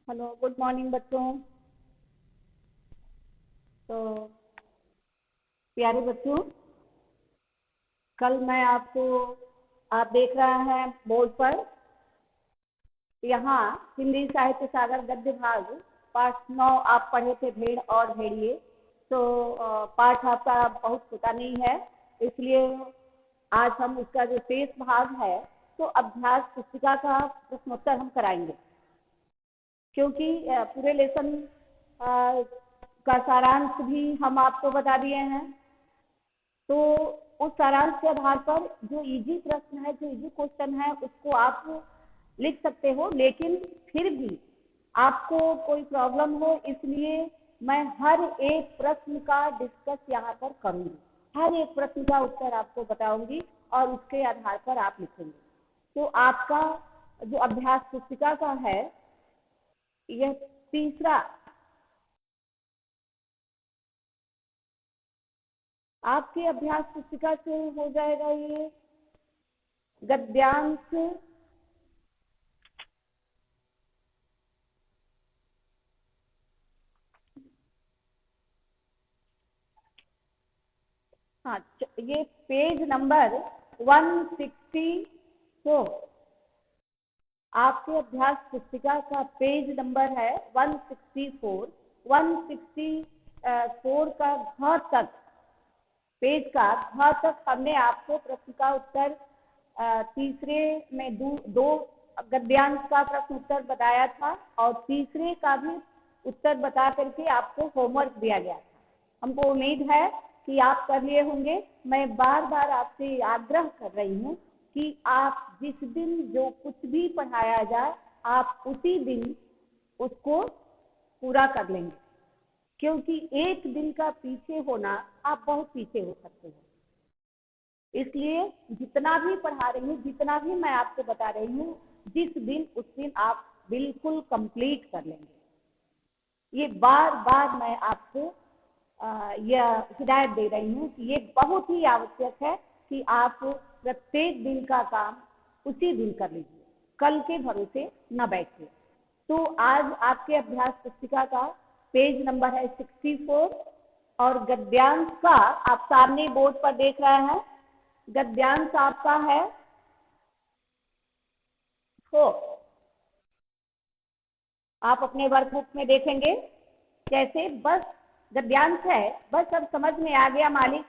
Hello, good morning बच्चों। तो प्यारे बच्चों, कल मैं आपको आप देख रहे हैं बोर्ड पर यहाँ हिंदी साहित्य सागर गद्य भाग पाठ 9 आप पढ़े थे, भेड़ और भेड़िए। तो पाठ आपका बहुत छोटा नहीं है, इसलिए आज हम उसका जो शेष भाग है तो अभ्यास पुस्तिका का प्रश्नोत्तर हम कराएंगे, क्योंकि पूरे लेसन का सारांश भी हम आपको बता दिए हैं। तो उस सारांश के आधार पर जो इजी प्रश्न है, जो इजी क्वेश्चन है, उसको आप लिख सकते हो, लेकिन फिर भी आपको कोई प्रॉब्लम हो, इसलिए मैं हर एक प्रश्न का डिस्कस यहाँ पर करूँगी, हर एक प्रश्न का उत्तर आपको बताऊंगी और उसके आधार पर आप लिखेंगे। तो आपका जो अभ्यास पुस्तिका का है, यह तीसरा, आपके अभ्यास पुस्तिका से हो जाएगा ये गद्यांश हाँ, ये पेज नंबर 164, आपके अभ्यास पुस्तिका का पेज नंबर है 164। 164 का घ तक, पेज का घ तक हमने आपको प्रश्न का उत्तर तीसरे में दो गद्यांश का प्रश्न उत्तर बताया था और तीसरे का भी उत्तर बता करके आपको होमवर्क दिया गया था। हमको उम्मीद है कि आप कर लिए होंगे। मैं बार बार आपसे आग्रह कर रही हूँ कि आप जिस दिन जो कुछ भी पढ़ाया जाए, आप उसी दिन उसको पूरा कर लेंगे, क्योंकि एक दिन का पीछे होना, आप बहुत पीछे हो सकते हो। इसलिए जितना भी पढ़ा रही हूँ, जितना भी मैं आपको बता रही हूँ, जिस दिन उस दिन आप बिल्कुल कंप्लीट कर लेंगे। ये बार बार मैं आपको यह हिदायत दे रही हूँ कि ये बहुत ही आवश्यक है कि आप प्रत्येक दिन का काम उसी दिन कर लीजिए, कल के भरोसे न बैठिए। तो आज आपके अभ्यास पुस्तिका का पेज नंबर है 64 और गद्यांश का आप सामने बोर्ड पर देख रहे हैं। गद्यांश आपका है 4। आप अपने वर्कबुक में देखेंगे कैसे, बस गद्यांश है, बस अब समझ में आ गया मालिक।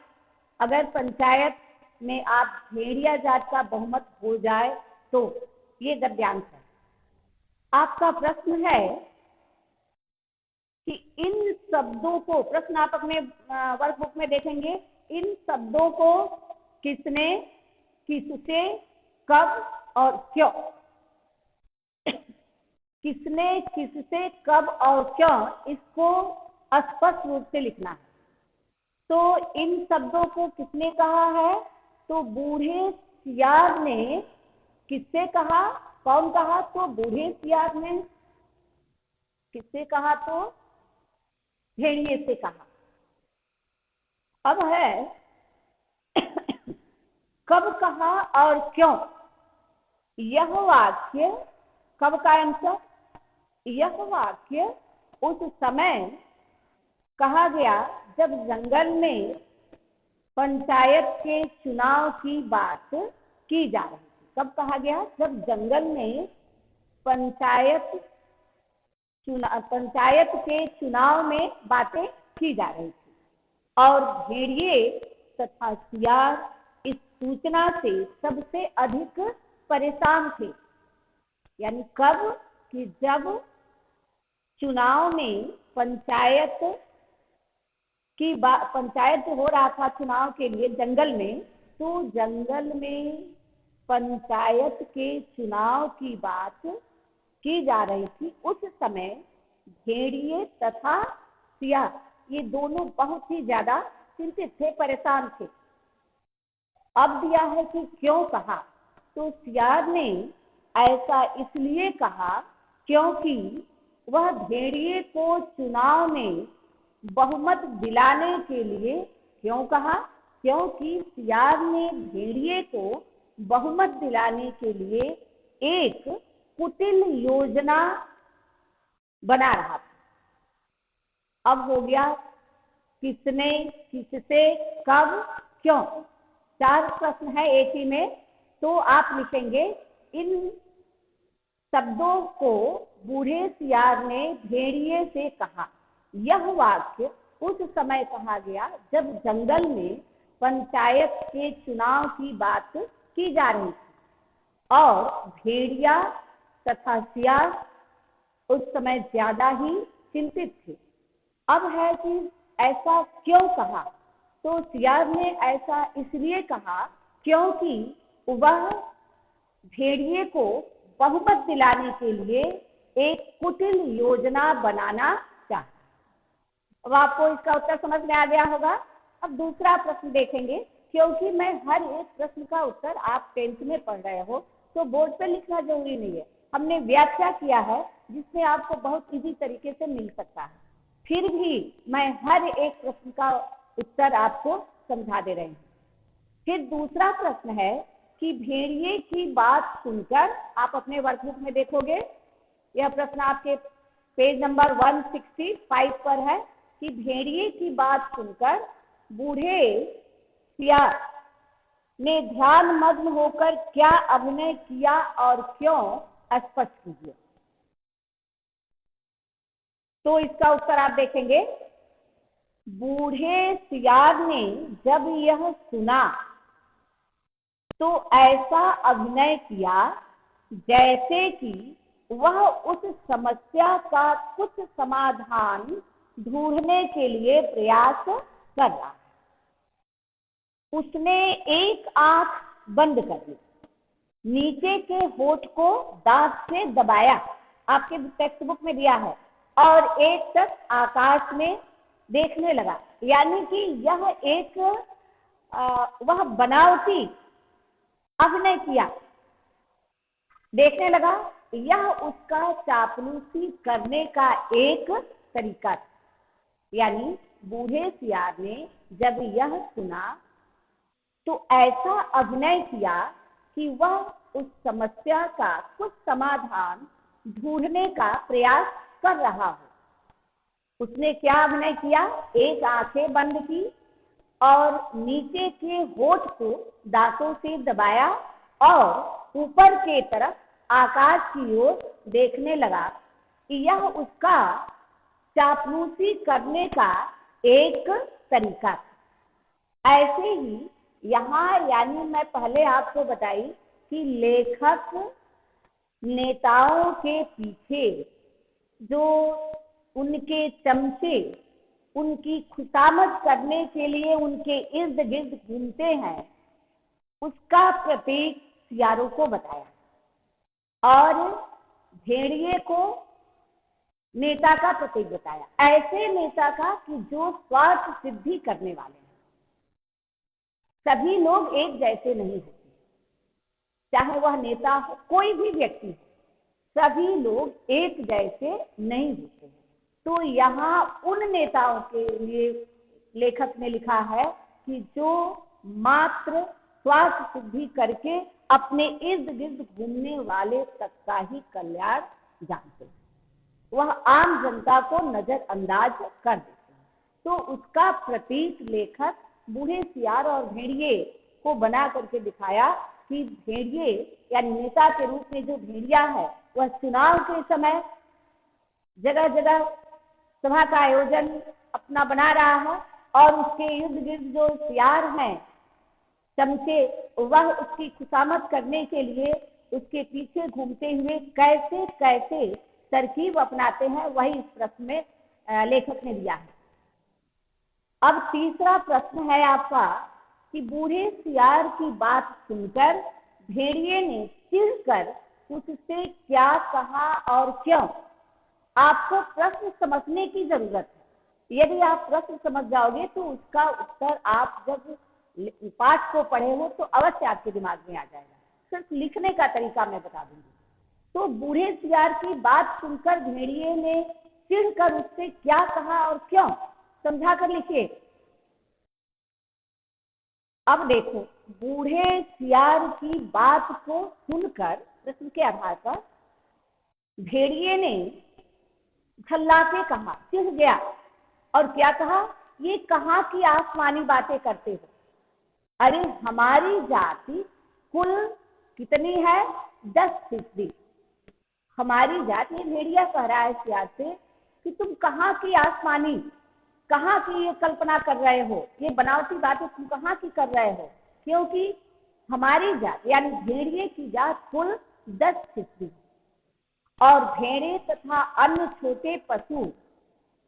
अगर पंचायत में आप भेड़िया जात का बहुमत हो जाए तो ये गद्यांश है। आपका प्रश्न है कि इन शब्दों को, प्रश्न आप अपने वर्कबुक में देखेंगे, इन शब्दों को किसने, किससे, कब और क्यों, किसने, किससे, कब और क्यों, इसको स्पष्ट रूप से लिखना है। तो इन शब्दों को किसने कहा है, तो बूढ़े सियार ने किससे कहा, कौन कहा, तो बूढ़े सियार ने। किससे कहा, तो भेड़िए से कहा। अब है कब कहा और क्यों। यह वाक्य, कब का आंसर, यह वाक्य उस समय कहा गया जब जंगल में पंचायत के चुनाव की बात की जा रही थी। कब कहा गया, जब जंगल में पंचायत के चुनाव में बातें की जा रही थी और भेड़िए तथा सियार इस सूचना से सबसे अधिक परेशान थे। यानी कब, कि जब चुनाव में पंचायत हो रहा था चुनाव के लिए जंगल में, तो जंगल में पंचायत के चुनाव की बात की जा रही थी। उस समय भेड़िए तथा सियार ये दोनों बहुत ही ज्यादा चिंतित थे, परेशान थे। अब दिया है कि क्यों कहा, तो सियार ने ऐसा इसलिए कहा क्योंकि वह भेड़िए को चुनाव में बहुमत दिलाने के लिए, क्यों कहा, क्योंकि सियार ने भेड़िए को बहुमत दिलाने के लिए एक कुटिल योजना बना रहा था। अब हो गया किसने, किससे, कब, क्यों। 4 प्रश्न है एक ही में, तो आप लिखेंगे इन शब्दों को बूढ़े सियार ने भेड़िए से कहा। यह वाक्य उस समय कहा गया जब जंगल में पंचायत के चुनाव की बात की जा रही थी और भेड़िया तथा सियार उस समय ज्यादा ही चिंतित थे। अब है कि ऐसा क्यों कहा, तो सियार ने ऐसा इसलिए कहा क्योंकि वह भेड़िए को बहुमत दिलाने के लिए एक कुटिल योजना बनाना चाहता। अब आपको इसका उत्तर समझ में आ गया होगा। अब दूसरा प्रश्न देखेंगे, क्योंकि मैं हर एक प्रश्न का उत्तर आप 10th में पढ़ रहे हो तो बोर्ड पे लिखना जरूरी नहीं है। हमने व्याख्या किया है जिसमें आपको बहुत इजी तरीके से मिल सकता है। फिर भी मैं हर एक प्रश्न का उत्तर आपको समझा दे रही हूँ। फिर दूसरा प्रश्न है कि भेड़िए की बात सुनकर, आप अपने वर्कबुक में देखोगे, यह प्रश्न आपके पेज नंबर 165 पर है कि भेड़िए की बात सुनकर बूढ़े सियार ने ध्यान मग्न होकर क्या अभिनय किया और क्यों, स्पष्ट कीजिए। तो इसका उत्तर आप देखेंगे, बूढ़े सियार ने जब यह सुना तो ऐसा अभिनय किया जैसे कि वह उस समस्या का कुछ समाधान ढूंढने के लिए प्रयास कर रहा है। उसने एक आंख बंद कर ली, नीचे के होठ को दांत से दबाया, आपके टेक्स्ट बुक में दिया है, और एक टक आकाश में देखने लगा। यानी कि यह एक वह बनावटी अभिनय किया, देखने लगा। यह उसका चापलूसी करने का एक तरीका था। यानी बूढ़े सियार ने जब यह सुना तो ऐसा अभिनय किया कि वह उस समस्या का कुछ समाधान ढूंढने का प्रयास कर रहा हो। उसने क्या अभिनय किया, एक आंखें बंद की और नीचे के होठ को दांतों से दबाया और ऊपर के तरफ आकाश की ओर देखने लगा कि यह उसका चापलूसी करने का एक तरीका था। ऐसे ही यहाँ, यानी मैं पहले आपको बताई कि लेखक नेताओं के पीछे जो उनके चमचे उनकी खुशामद करने के लिए उनके इर्द गिर्द घूमते हैं, उसका प्रतीक सियारों को बताया और भेड़िए को नेता का प्रतीक बताया। ऐसे नेता का कि जो स्वार्थ सिद्धि करने वाले हैं। सभी लोग एक जैसे नहीं होते, चाहे वह नेता हो, कोई भी व्यक्ति हो, सभी लोग एक जैसे नहीं होते। तो यहाँ उन नेताओं के लिए लेखक ने लिखा है कि जो मात्र स्वार्थ सिद्धि करके अपने इर्द गिर्द घूमने वाले तक का ही कल्याण जानते हैं, वह आम जनता को नजरअंदाज कर देते हैं। तो उसका प्रतीक लेखक बूढ़े सियार और भेड़िए को बना करके दिखाया कि भेड़िए या नेता के रूप में जो भेड़िया है वह चुनाव के समय जगह जगह सभा का आयोजन अपना बना रहा है और उसके इर्द गिर्द जो सियार हैं चमचे, वह उसकी खुशामद करने के लिए उसके पीछे घूमते हुए कैसे कैसे तरकीब अपनाते हैं, वही इस प्रश्न में लेखक ने दिया है। अब तीसरा प्रश्न है आपका कि बूढ़े सियार की बात सुनकर भेड़िए ने चिढ़कर उससे क्या कहा और क्यों। आपको प्रश्न समझने की जरूरत है। यदि आप प्रश्न समझ जाओगे तो उसका उत्तर आप जब पाठ को पढ़े हो तो अवश्य आपके दिमाग में आ जाएगा। सिर्फ लिखने का तरीका मैं बता दूंगी। तो बूढ़े सियार की बात सुनकर भेड़िए ने चिढ़कर उससे क्या कहा और क्यों, समझा कर लिखिए। अब देखो, बूढ़े सियार की बात को सुनकर प्रश्न के आधार पर भेड़िए ने झल्ला के कहा, चिढ़ गया और क्या कहा, ये कहाँ की आसमानी बातें करते हो। अरे हमारी जाति कुल कितनी है, 10%। हमारी जाति, ये भेड़िया कह रहा है सियार से कि तुम कहाँ की आसमानी, कहाँ की ये कल्पना कर रहे हो, ये बनावटी बातें तुम कहाँ की कर रहे हो। क्योंकि हमारी जात यानी भेड़िए की जात कुल 10% और भेड़े तथा अन्य छोटे पशु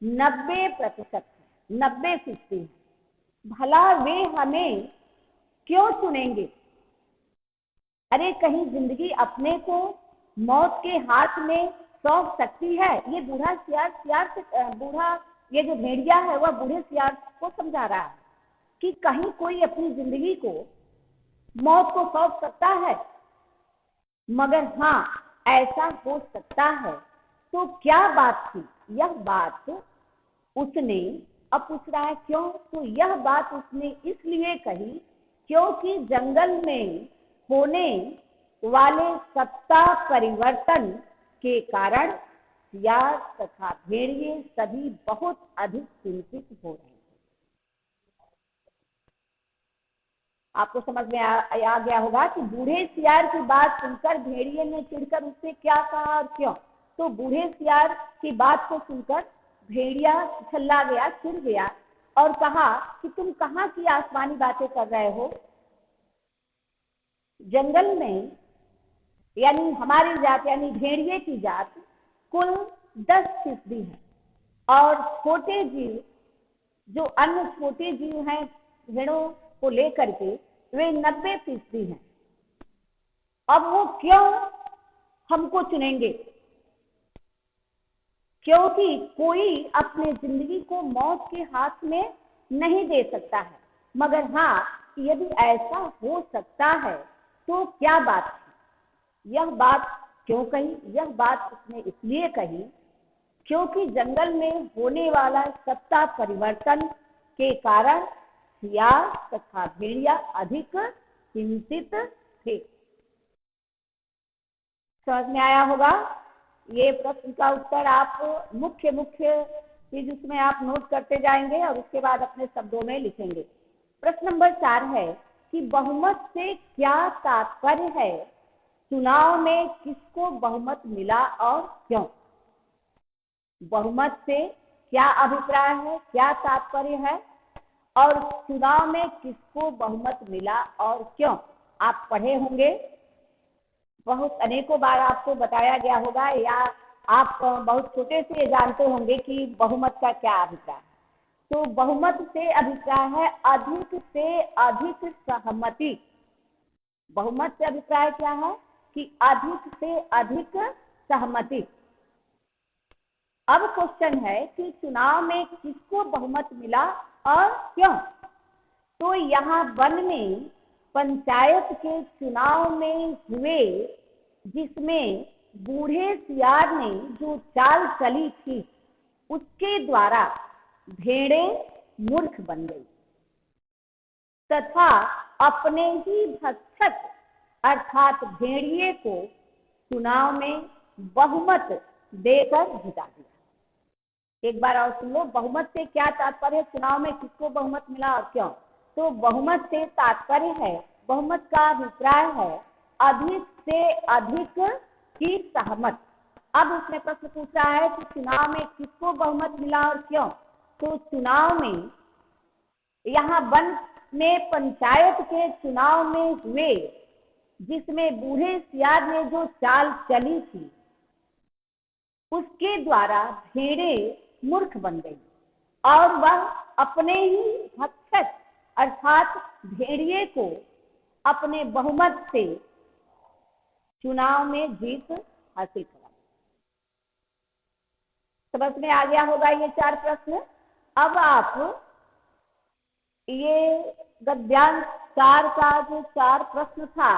90%, 90%। भला वे हमें क्यों चुनेंगे। अरे कहीं जिंदगी अपने को मौत के हाथ में सौंप सकती है। ये बूढ़ा सियार से बूढ़ा, ये जो भेड़िया है वह बूढ़े सियार को समझा रहा है कि कहीं कोई अपनी जिंदगी को मौत को सौंप सकता है। मगर हाँ, ऐसा हो सकता है तो क्या बात थी। यह बात उसने, अब पूछ रहा है क्यों, तो यह बात उसने इसलिए कही क्योंकि जंगल में होने वाले सत्ता परिवर्तन के कारण सियार तथा भेड़िए सभी बहुत अधिक चिंतित हो रहे हैं। आपको समझ में आ गया होगा कि बूढ़े सियार की बात सुनकर भेड़िए ने चिढ़कर उससे क्या कहा और क्यों। तो बूढ़े सियार की बात को सुनकर भेड़िया छल्ला गया, चिढ़ गया और कहा कि तुम कहाँ की आसमानी बातें कर रहे हो। जंगल में यानी हमारी जात यानी भेड़िए की जात कुल 10% है और छोटे जीव जो अन्य छोटे जीव हैं भेड़ों को लेकर के वे 90% हैं। अब वो क्यों हमको चुनेंगे, क्योंकि कोई अपने जिंदगी को मौत के हाथ में नहीं दे सकता है। मगर हाँ, यदि ऐसा हो सकता है तो क्या बात थी। यह बात क्यों कही, यह बात उसने इसलिए कही क्योंकि जंगल में होने वाला सत्ता परिवर्तन के कारण सियार तथा भेड़िया अधिक चिंतित थे। समझ में आया होगा। ये प्रश्न का उत्तर आप मुख्य चीज उसमें आप नोट करते जाएंगे और उसके बाद अपने शब्दों में लिखेंगे। प्रश्न नंबर 4 है कि बहुमत से क्या तात्पर्य है, चुनाव में किसको बहुमत मिला और क्यों। बहुमत से क्या अभिप्राय है, क्या तात्पर्य है और चुनाव में किसको बहुमत मिला और क्यों। आप पढ़े होंगे, बहुत अनेकों बार आपको बताया गया होगा या आप बहुत छोटे से जानते होंगे कि बहुमत का क्या अभिप्राय है। तो बहुमत से अभिप्राय है अधिक से अधिक सहमति। बहुमत से अभिप्राय क्या है कि अधिक से अधिक सहमति। अब क्वेश्चन है कि चुनाव में किसको बहुमत मिला और क्यों। तो यहाँ वन में पंचायत के चुनाव में हुए जिसमें बूढ़े सियार ने जो चाल चली थी उसके द्वारा भेड़े मूर्ख बन गई तथा अपने ही भक्षक अर्थात भेड़िए को चुनाव में बहुमत देकर जिता दिया। एक बार और सुन लो, बहुमत से क्या तात्पर्य है, चुनाव में किसको बहुमत मिला और क्यों। तो बहुमत से तात्पर्य है, बहुमत का अभिप्राय है अधिक से अधिक की सहमत। अब उसने प्रश्न पूछा है कि चुनाव में किसको बहुमत मिला और क्यों। तो चुनाव में यहाँ वन में पंचायत के चुनाव में हुए जिसमें बूढ़े सियार ने जो चाल चली थी उसके द्वारा भेड़े मूर्ख बन गई और वह अपने ही भक्षक अर्थात भेड़िए को अपने बहुमत से चुनाव में जीत हासिल करा। समझ में आ गया होगा ये 4 प्रश्न। अब आप ये गद्यांश 4 का जो 4 प्रश्न था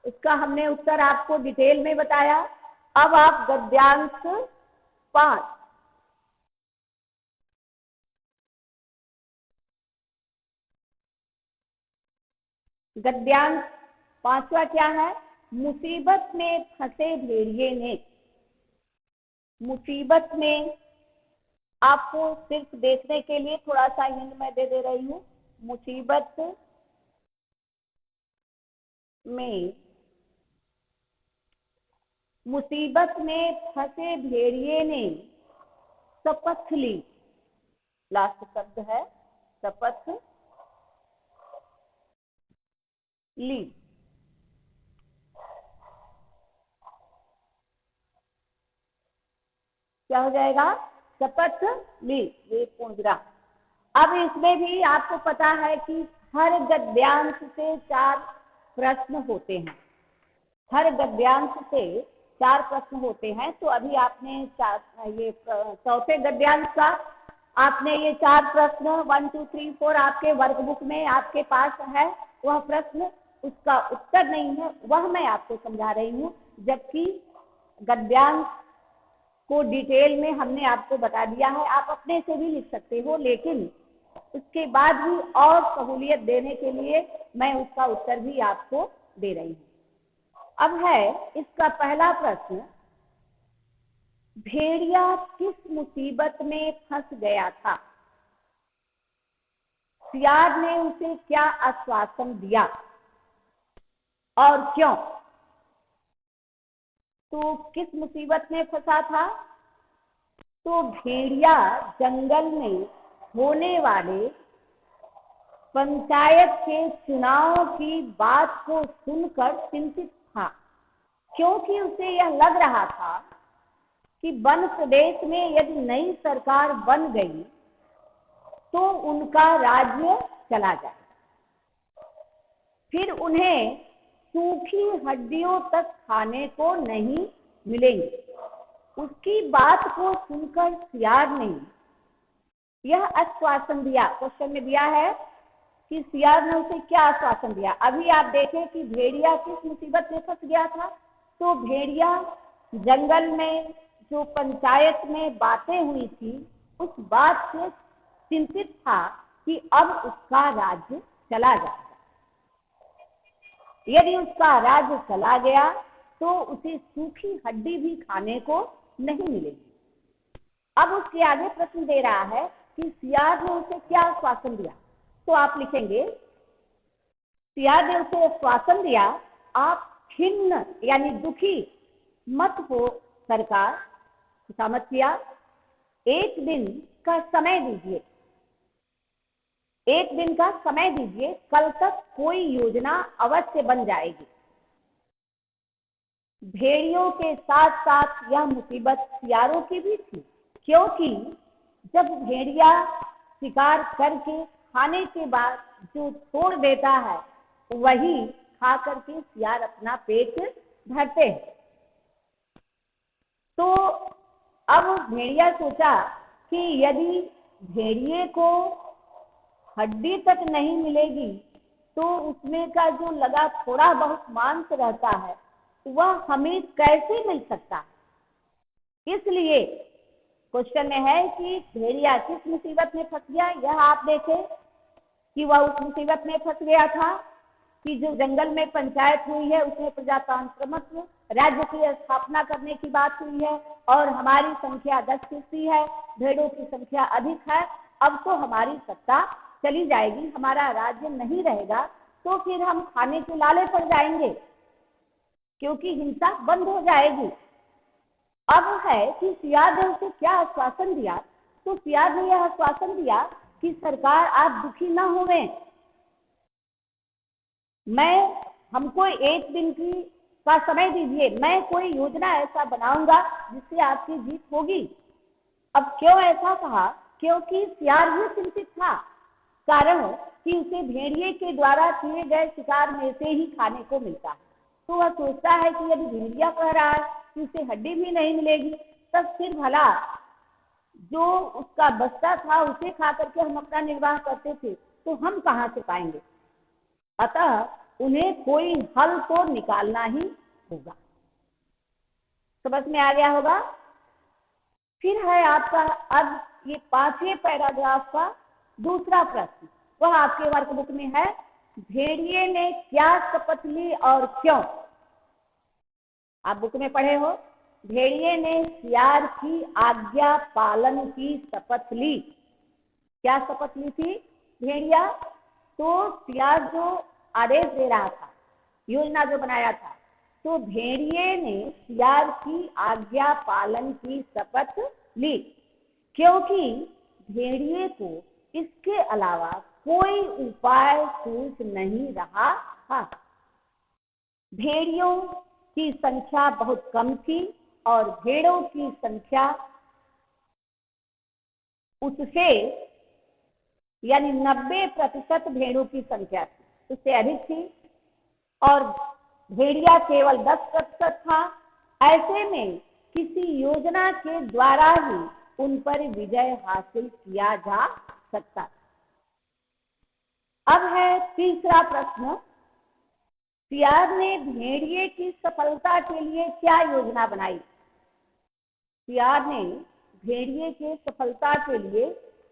उसका हमने उत्तर आपको डिटेल में बताया। अब आप गद्यांश 5 गद्यांश 5वां क्या है, मुसीबत में फंसे भेड़िए ने। मुसीबत में आपको सिर्फ देखने के लिए थोड़ा सा हिंट मैं दे रही हूँ। मुसीबत में फंसे भेड़िए ने शपथ ली। लास्ट शब्द है शपथ ली। क्या हो जाएगा? शपथ ली, ये पूर्ण विराम। अब इसमें भी आपको पता है कि हर गद्यांश से 4 प्रश्न होते हैं। हर गद्यांश से 4 प्रश्न होते हैं। तो अभी आपने ये चौथे गद्यांश का आपने ये 4 प्रश्न 1 2 3 4 आपके वर्कबुक में आपके पास है। वह प्रश्न उसका उत्तर नहीं है, वह मैं आपको समझा रही हूँ। जबकि गद्यांश को डिटेल में हमने आपको बता दिया है। आप अपने से भी लिख सकते हो, लेकिन उसके बाद भी और सहूलियत देने के लिए मैं उसका उत्तर भी आपको दे रही हूँ। अब है इसका पहला प्रश्न, भेड़िया किस मुसीबत में फंस गया था? सियार ने उसे क्या आश्वासन दिया और क्यों? तो किस मुसीबत में फंसा था? तो भेड़िया जंगल में होने वाले पंचायत के चुनाव की बात को सुनकर चिंतित था, क्योंकि उसे यह लग रहा था कि वन प्रदेश में यदि नई सरकार बन गई तो उनका राज्य चला जाए, फिर उन्हें सूखी हड्डियों तक खाने को नहीं मिलेंगे। उसकी बात को सुनकर सियार ने यह आश्वासन दिया। क्वेश्चन में दिया है कि सियार ने उसे क्या आश्वासन दिया। अभी आप देखें कि भेड़िया किस मुसीबत में फंस गया था। तो भेड़िया जंगल में जो पंचायत में बातें हुई थी उस बात से चिंतित था कि अब उसका राज्य चला जाएगा। यदि उसका राज्य चला गया तो उसे सूखी हड्डी भी खाने को नहीं मिलेगी। अब उसके आगे प्रश्न दे रहा है कि सियार ने उसे क्या आश्वासन दिया। तो आप लिखेंगे, सियार ने उसे आश्वासन दिया, आप खिन्न यानी दुखी मत हो सरकार, खुशामद किया, एक दिन का समय दीजिए, एक दिन का समय दीजिए, कल तक कोई योजना अवश्य बन जाएगी। भेड़ियों के साथ साथ यह मुसीबत सियारों की भी थी, क्योंकि जब भेड़िया शिकार करके खाने के बाद जो छोड़ देता है वही खा करके सियार अपना पेट भरते हैं। तो अब भेड़िया सोचा कि यदि भेड़िए को हड्डी तक नहीं मिलेगी तो उसमें का जो लगा थोड़ा बहुत मांस रहता है वह हमें कैसे मिल सकता है। इसलिए क्वेश्चन में है कि भेड़िया किस मुसीबत में फंस गया। यह आप देखें कि वह उस मुसीबत में फंस गया था कि जो जंगल में पंचायत हुई है उसमें प्रजातंत्र राज्य की स्थापना करने की बात हुई है और हमारी संख्या 10% है, भेड़ों की संख्या अधिक है। अब तो हमारी सत्ता चली जाएगी, हमारा राज्य नहीं रहेगा, तो फिर हम खाने के लाले पड़ जाएंगे क्योंकि हिंसा बंद हो जाएगी। अब है कि सियार ने उसे क्या आश्वासन दिया। तो सियार ने यह आश्वासन दिया कि सरकार आप दुखी ना होवें, हमको एक दिन का समय दीजिए, मैं कोई योजना ऐसा बनाऊंगा जिससे आपकी जीत होगी। अब क्यों ऐसा कहा? क्योंकि सियार भी चिंतित था, कारण कि उसे भेड़िए के द्वारा किए गए शिकार में से ही खाने को मिलता है। तो वह सोचता है कि यदि भेड़िया कह रहा है कि उसे हड्डी भी नहीं मिलेगी, तब फिर भला जो उसका बस्ता था उसे खा करके हम अपना निर्वाह करते थे तो हम कहाँ से पाएंगे। अतः उन्हें कोई हल तो निकालना ही होगा। समझ में आ गया होगा। फिर है आपका अब ये 5वें पैराग्राफ का दूसरा प्रश्न, वह आपके वर्कबुक में है, भेड़िए ने क्या शपथ ली और क्यों। आप बुक में पढ़े हो भेड़िए ने सियार की आज्ञा पालन की शपथ ली। क्या शपथ ली थी भेड़िया? तो सियार जो आदेश दे रहा था, योजना जो बनाया था, तो भेड़िए ने सियार की आज्ञा पालन की शपथ ली, क्योंकि भेड़िए को इसके अलावा कोई उपाय सूझ नहीं रहा था। भेड़ियों की संख्या बहुत कम थी और भेड़ों की संख्या उससे यानी 90% भेड़ों की संख्या थी, उससे अधिक थी, और भेड़िया केवल 10% था। ऐसे में किसी योजना के द्वारा ही उन पर विजय हासिल किया जा सकता। अब है तीसरा प्रश्न, सियार ने भेड़िए की सफलता के लिए क्या योजना बनाई? सियार ने भेड़िए के सफलता के लिए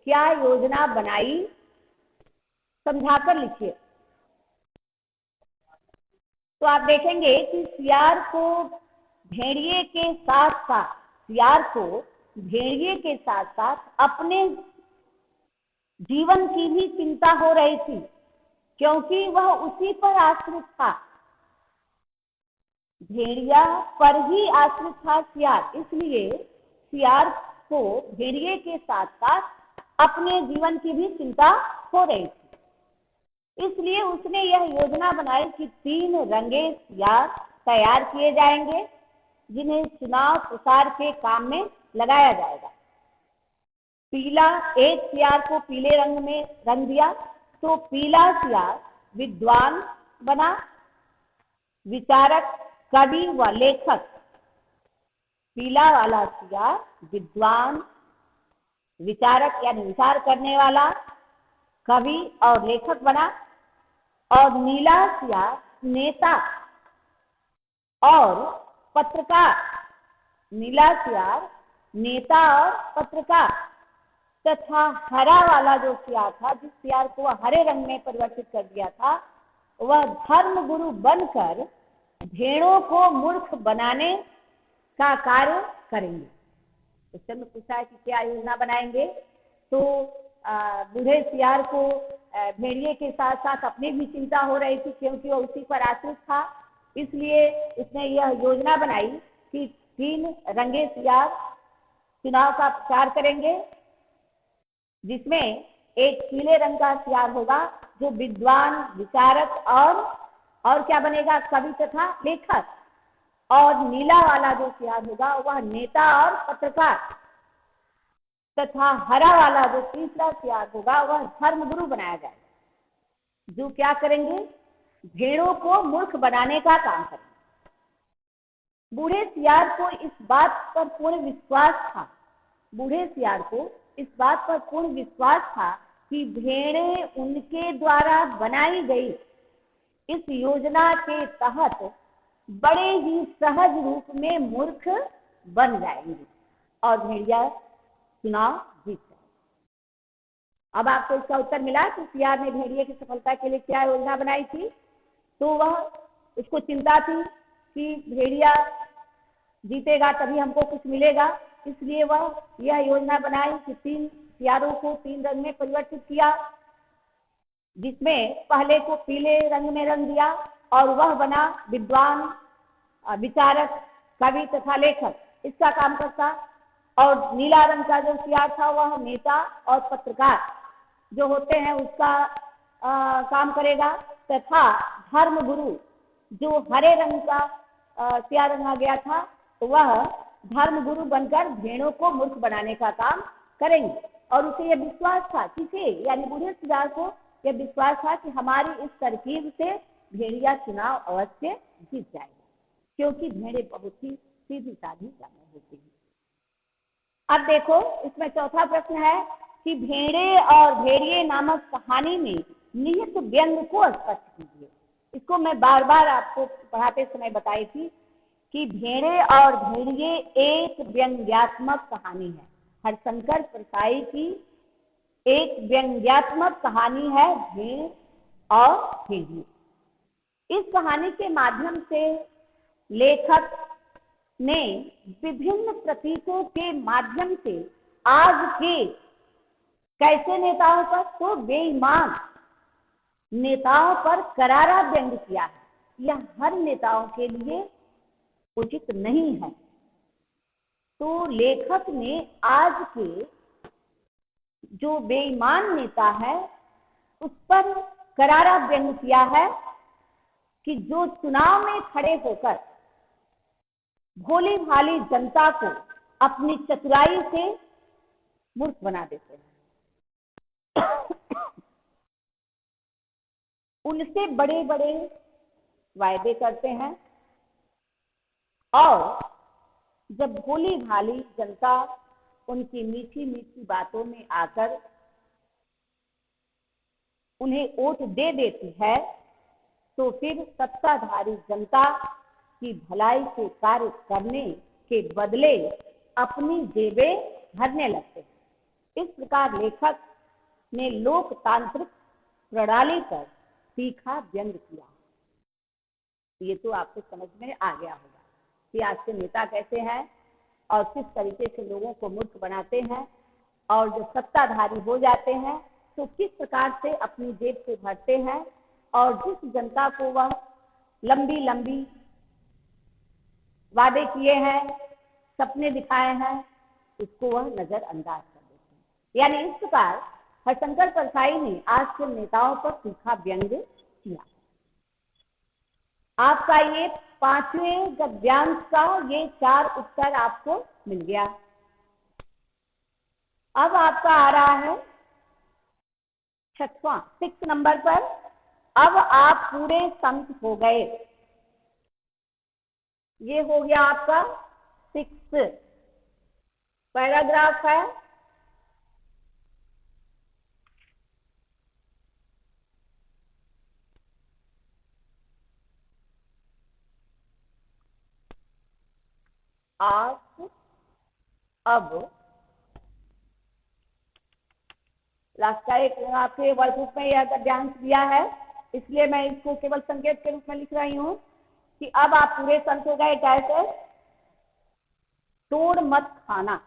क्या योजना बनाई, समझाकर लिखिए। तो आप देखेंगे कि सियार को भेड़िए के साथ साथ अपने जीवन की भी चिंता हो रही थी, क्योंकि वह उसी पर आश्रित था। भेड़िया पर ही आश्रित था सियार, इसलिए सियार को भेड़िए के साथ साथ अपने जीवन की भी चिंता हो रही थी। इसलिए उसने यह योजना बनाई कि 3 रंगे सियार तैयार किए जाएंगे, जिन्हें चुनाव प्रसार के काम में लगाया जाएगा। पीला, एक सियार को पीले रंग में रंग दिया, तो पीला सियार विद्वान बना, विचारक, कवि व लेखक। पीला वाला सियार विद्वान, विचारक यानी विचार करने वाला, कवि और लेखक बना, और नीला सियार नेता और पत्रकार। नीला सियार नेता और पत्रकार, तथा हरा वाला जो सियार था, जिस सियार को हरे रंग में परिवर्तित कर दिया था, वह धर्म गुरु बनकर भेड़ों को मूर्ख बनाने का कार्य करेंगे। क्वेश्चन में पूछा है कि क्या योजना बनाएंगे, तो बूढ़े सियार को भेड़िए के साथ साथ अपनी भी चिंता हो रही थी, क्योंकि वह उसी पर आश्रित था। इसलिए उसने यह योजना बनाई कि 3 रंगे सियार चुनाव का प्रचार करेंगे, जिसमें एक पीले रंग का सियार होगा जो विद्वान, विचारक और क्या बनेगा, कवि तथा लेखक, और नीला वाला जो सियार होगा वह नेता और पत्रकार, तथा हरा वाला जो तीसरा सियार होगा वह धर्मगुरु बनाया जाएगा, जो क्या करेंगे, भेड़ों को मूर्ख बनाने का काम करेंगे। बूढ़े सियार को इस बात पर पूर्ण विश्वास था, बूढ़े सियार को इस बात पर पूर्ण विश्वास था कि भेड़ें उनके द्वारा बनाई गई इस योजना के तहत बड़े ही सहज रूप में मूर्ख बन जाएंगे और भेड़िया चुनाव जीत जाएगा। अब आपको इसका उत्तर मिला कि सियार ने भेड़िए की सफलता के लिए क्या योजना बनाई थी। तो वह उसको चिंता थी कि भेड़िया जीतेगा तभी हमको कुछ मिलेगा, इसलिए वह यह योजना बनाई कि 3 सियारों को 3 रंग में परिवर्तित किया, जिसमें पहले को पीले रंग में रंग दिया और वह बना विद्वान, विचारक, कवि तथा लेखक, इसका काम करता। और नीला रंग का जो सियार था वह नेता और पत्रकार जो होते हैं उसका काम करेगा, तथा धर्म गुरु जो हरे रंग का सियार रंगा गया था वह धर्म गुरु बनकर भेड़ों को मूर्ख बनाने का काम करेंगे। और उसे यह विश्वास था, किसे, यानी बूढ़े सियार को यह विश्वास था कि हमारी इस तरकीब से भेड़िया चुनाव अवश्य जीत जाएगा, क्योंकि भेड़ें बहुत ही सीधी साधी जानवर होती हैं। अब देखो इसमें चौथा प्रश्न है कि भेड़े और भेड़िए नामक कहानी में निहित व्यंग को स्पष्ट कीजिए। इसको मैं बार बार आपको पढ़ाते समय बताई थी कि भेड़े और भेड़िए एक व्यंग्यात्मक कहानी है। हरिशंकर परसाई की एक व्यंग्यात्मक कहानी है भेड़ और भेड़िए। इस कहानी के माध्यम से लेखक ने विभिन्न प्रतीकों के माध्यम से आज के कैसे नेताओं पर, तो बेईमान नेताओं पर करारा व्यंग किया है। यह हर नेताओं के लिए उचित नहीं है। तो लेखक ने आज के जो बेईमान नेता है उस पर करारा व्यंग किया है कि जो चुनाव में खड़े होकर भोली भाली जनता को अपनी चतुराई से मूर्ख बना देते हैं, उनसे बड़े बड़े वायदे करते हैं और जब भोली भाली जनता उनकी मीठी मीठी बातों में आकर उन्हें वोट दे देती है तो फिर सत्ताधारी जनता की भलाई के कार्य करने के बदले अपनी जेबें भरने लगते हैं। इस प्रकार लेखक ने लोकतांत्रिक प्रणाली पर तीखा व्यंग किया। ये तो आपको समझ में आ गया होगा कि आज के नेता कैसे हैं और किस तरीके से लोगों को मूर्ख बनाते हैं, और जो सत्ताधारी हो जाते हैं तो किस प्रकार से अपनी जेब से भरते हैं, और जिस जनता को वह लंबी लंबी वादे किए हैं, सपने दिखाए हैं, उसको वह नजरअंदाज कर देते हैं। यानी इस प्रकार हरिशंकर परसाई ने आज के नेताओं पर तीखा व्यंग किया। आपका ये 5वें गद्यांश का ये 4 उत्तर आपको मिल गया। अब आपका आ रहा है 6 नंबर पर। अब आप पूरे संत हो गए। ये हो गया आपका 6 पैराग्राफ है। आप अब लास्ट का एक आपके वर्कबुक में यह गद्यांश दिया है, इसलिए मैं इसको केवल संकेत के रूप में लिख रही हूं कि अब आप पूरे संत हो गए। कैसे? तोड़ मत खाना।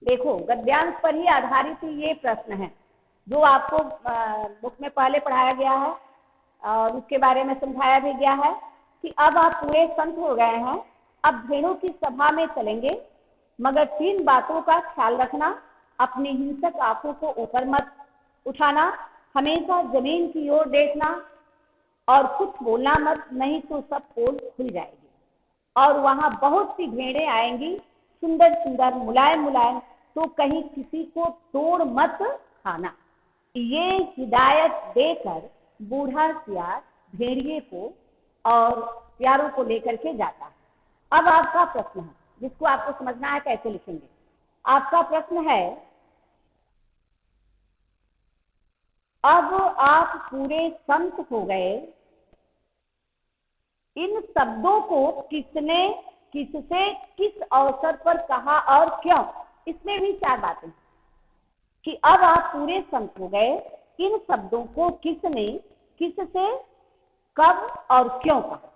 देखो, गद्यांश पर ही आधारित ये प्रश्न है जो आपको बुक में पहले पढ़ाया गया है और उसके बारे में समझाया भी गया है कि अब आप पूरे संत हो गए हैं, अब भेड़ों की सभा में चलेंगे, मगर 3 बातों का ख्याल रखना। अपनी हिंसक आंखों को ऊपर मत उठाना, हमेशा जमीन की ओर देखना और कुछ बोलना मत, नहीं तो सब पोल खुल जाएगी और वहां बहुत सी भेड़ें आएंगी, सुंदर सुंदर, मुलायम मुलायम, तो कहीं किसी को तोड़ मत खाना। ये हिदायत देकर बूढ़ा सियार भेड़िए को और प्यारों को लेकर के जाता है। अब आपका प्रश्न है जिसको आपको समझना है कैसे लिखेंगे। आपका प्रश्न है, अब आप पूरे संत हो गए, इन शब्दों को किसने किससे किस अवसर पर कहा और क्यों? इसमें भी 4 बातें कि अब आप पूरे संत हो गए, इन शब्दों को किसने किससे कब और क्यों कहा।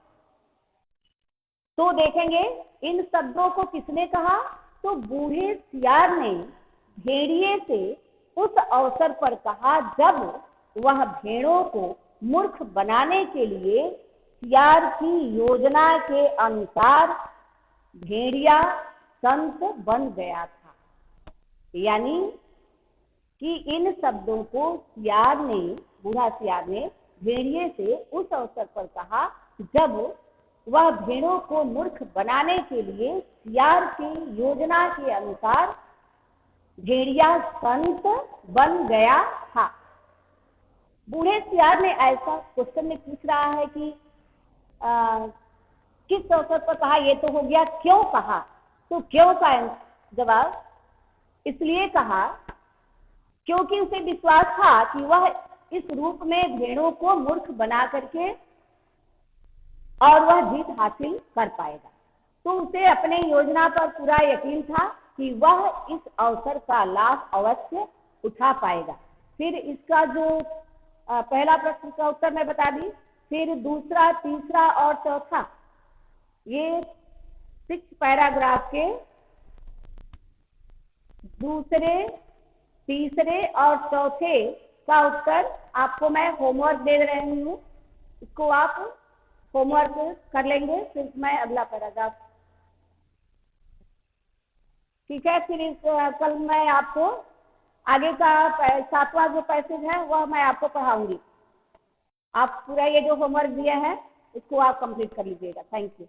तो देखेंगे इन शब्दों को किसने कहा, तो बूढ़े सियार ने भेड़िए से उस अवसर पर कहा जब वह भेड़ों को मूर्ख बनाने के लिए सियार की योजना के अनुसार भेड़िया संत बन गया था। यानी कि इन शब्दों को सियार ने, बूढ़ा सियार ने भेड़िए से उस अवसर पर कहा जब वह भेड़ों को मूर्ख बनाने के लिए सियार की योजना के अनुसार भेड़िया संत बन गया था। बूढ़े सियार ने ऐसा क्वेश्चन में पूछ रहा है कि किस अवसर पर कहा, ये तो हो गया क्यों कहा। तो क्यों का जवाब इसलिए कहा क्योंकि उसे विश्वास था कि वह इस रूप में भेड़ों को मूर्ख बना करके और वह जीत हासिल कर पाएगा। तो उसे अपने योजना पर पूरा यकीन था कि वह इस अवसर का लाभ अवश्य उठा पाएगा। फिर इसका जो पहला प्रश्न का उत्तर मैं बता दी, फिर दूसरा, तीसरा और चौथा, ये 6 पैराग्राफ के दूसरे, तीसरे और चौथे का उत्तर आपको मैं होमवर्क दे रही हूँ। इसको आप होमवर्क कर लेंगे, फिर मैं अगला पैराग्राफ, ठीक है। फिर इस कल मैं आपको आगे का 7वां जो पैसेज है वह मैं आपको पढ़ाऊंगी। आप पूरा ये जो होमवर्क दिया है इसको आप कंप्लीट कर लीजिएगा। Thank you.